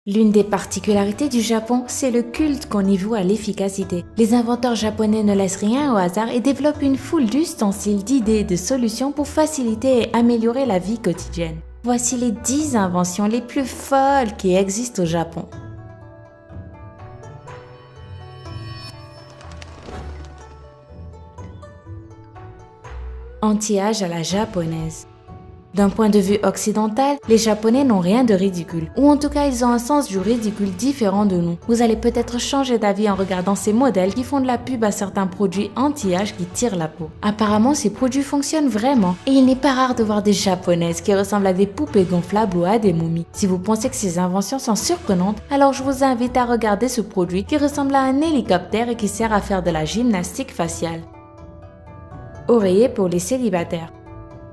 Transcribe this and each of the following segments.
L'une des particularités du Japon, c'est le culte qu'on y voue à l'efficacité. Les inventeurs japonais ne laissent rien au hasard et développent une foule d'ustensiles, d'idées et de solutions pour faciliter et améliorer la vie quotidienne. Voici les 10 inventions les plus folles qui existent au Japon. Anti-âge à la japonaise. D'un point de vue occidental, les Japonais n'ont rien de ridicule, ou en tout cas ils ont un sens du ridicule différent de nous. Vous allez peut-être changer d'avis en regardant ces modèles qui font de la pub à certains produits anti-âge qui tirent la peau. Apparemment ces produits fonctionnent vraiment, et il n'est pas rare de voir des Japonaises qui ressemblent à des poupées gonflables ou à des momies. Si vous pensez que ces inventions sont surprenantes, alors je vous invite à regarder ce produit qui ressemble à un hélicoptère et qui sert à faire de la gymnastique faciale. Oreiller pour les célibataires.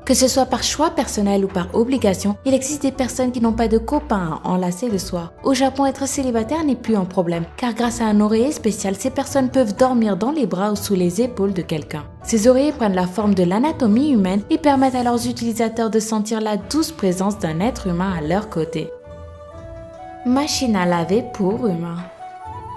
Que ce soit par choix personnel ou par obligation, il existe des personnes qui n'ont pas de copains à enlacer le soir. Au Japon, être célibataire n'est plus un problème, car grâce à un oreiller spécial, ces personnes peuvent dormir dans les bras ou sous les épaules de quelqu'un. Ces oreillers prennent la forme de l'anatomie humaine et permettent à leurs utilisateurs de sentir la douce présence d'un être humain à leur côté. Machine à laver pour humains.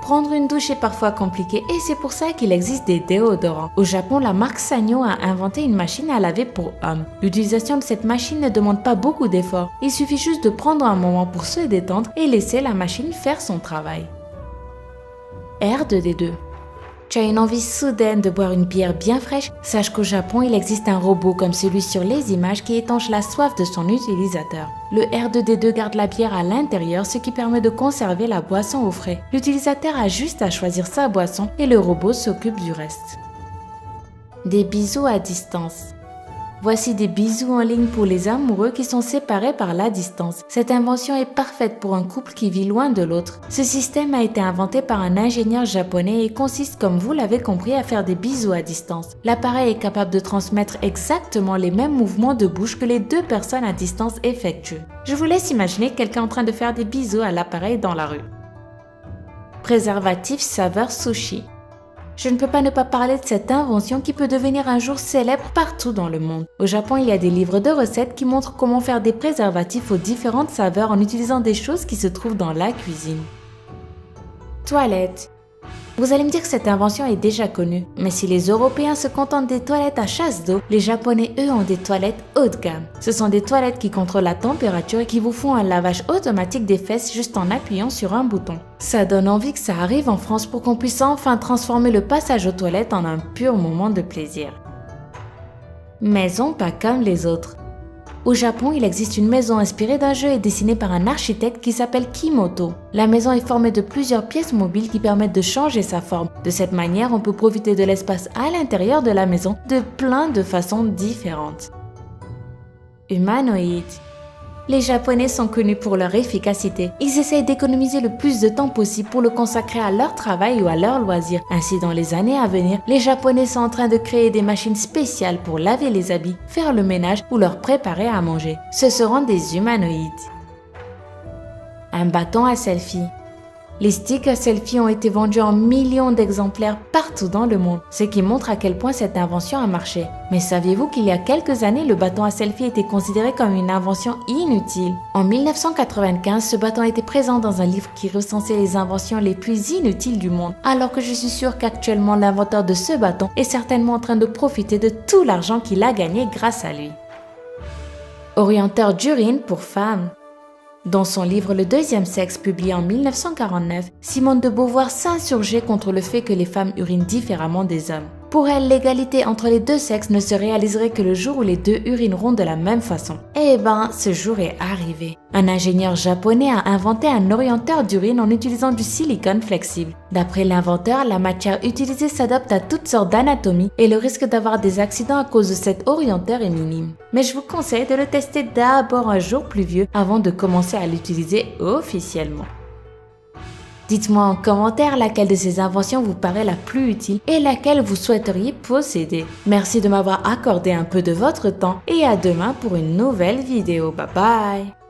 Prendre une douche est parfois compliqué et c'est pour ça qu'il existe des déodorants. Au Japon, la marque Sanyo a inventé une machine à laver pour hommes. L'utilisation de cette machine ne demande pas beaucoup d'efforts. Il suffit juste de prendre un moment pour se détendre et laisser la machine faire son travail. R2D2. Tu as une envie soudaine de boire une bière bien fraîche? Sache qu'au Japon, il existe un robot comme celui sur les images qui étanche la soif de son utilisateur. Le R2D2 garde la bière à l'intérieur, ce qui permet de conserver la boisson au frais. L'utilisateur a juste à choisir sa boisson et le robot s'occupe du reste. Des bisous à distance. Voici des bisous en ligne pour les amoureux qui sont séparés par la distance. Cette invention est parfaite pour un couple qui vit loin de l'autre. Ce système a été inventé par un ingénieur japonais et consiste, comme vous l'avez compris, à faire des bisous à distance. L'appareil est capable de transmettre exactement les mêmes mouvements de bouche que les deux personnes à distance effectuent. Je vous laisse imaginer quelqu'un en train de faire des bisous à l'appareil dans la rue. Préservatif saveur sushi. Je ne peux pas ne pas parler de cette invention qui peut devenir un jour célèbre partout dans le monde. Au Japon, il y a des livres de recettes qui montrent comment faire des préservatifs aux différentes saveurs en utilisant des choses qui se trouvent dans la cuisine. Toilettes. Vous allez me dire que cette invention est déjà connue, mais si les Européens se contentent des toilettes à chasse d'eau, les Japonais, eux, ont des toilettes haut de gamme. Ce sont des toilettes qui contrôlent la température et qui vous font un lavage automatique des fesses juste en appuyant sur un bouton. Ça donne envie que ça arrive en France pour qu'on puisse enfin transformer le passage aux toilettes en un pur moment de plaisir. Maison pas comme les autres. Au Japon, il existe une maison inspirée d'un jeu et dessinée par un architecte qui s'appelle Kimoto. La maison est formée de plusieurs pièces mobiles qui permettent de changer sa forme. De cette manière, on peut profiter de l'espace à l'intérieur de la maison de plein de façons différentes. Humanoïde. Les Japonais sont connus pour leur efficacité. Ils essayent d'économiser le plus de temps possible pour le consacrer à leur travail ou à leurs loisirs. Ainsi, dans les années à venir, les Japonais sont en train de créer des machines spéciales pour laver les habits, faire le ménage ou leur préparer à manger. Ce seront des humanoïdes. Un bâton à selfie. Les sticks à selfie ont été vendus en millions d'exemplaires partout dans le monde, ce qui montre à quel point cette invention a marché. Mais saviez-vous qu'il y a quelques années, le bâton à selfie était considéré comme une invention inutile? En 1995, ce bâton était présent dans un livre qui recensait les inventions les plus inutiles du monde, alors que je suis sûre qu'actuellement l'inventeur de ce bâton est certainement en train de profiter de tout l'argent qu'il a gagné grâce à lui. Orienteur d'urine pour femmes. Dans son livre Le deuxième sexe, publié en 1949, Simone de Beauvoir s'insurgeait contre le fait que les femmes urinent différemment des hommes. Pour elle, l'égalité entre les deux sexes ne se réaliserait que le jour où les deux urineront de la même façon. Eh ben, ce jour est arrivé. Un ingénieur japonais a inventé un orienteur d'urine en utilisant du silicone flexible. D'après l'inventeur, la matière utilisée s'adapte à toutes sortes d'anatomies et le risque d'avoir des accidents à cause de cet orienteur est minime. Mais je vous conseille de le tester d'abord un jour pluvieux avant de commencer à l'utiliser officiellement. Dites-moi en commentaire laquelle de ces inventions vous paraît la plus utile et laquelle vous souhaiteriez posséder. Merci de m'avoir accordé un peu de votre temps et à demain pour une nouvelle vidéo. Bye bye!